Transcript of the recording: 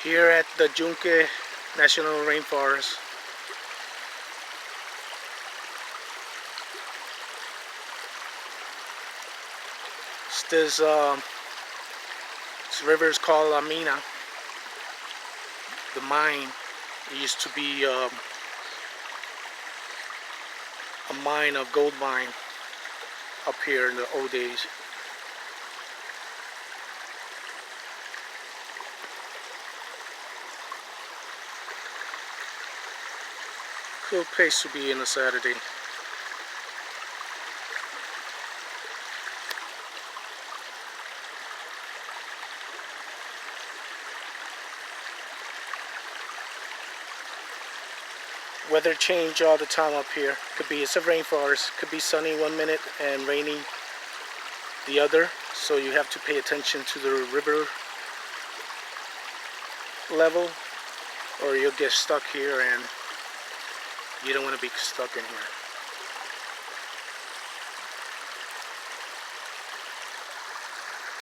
Here at the Yunque National Rainforest. This river is called La Mina. The mine. It used to be a mine of gold mine up here in the old days. Cool place to be on a Saturday. Weather change all the time up here. It's a rainforest. Could be sunny one minute and rainy the other. So you have to pay attention to the river level, or you'll get stuck here, and you don't want to be stuck in here.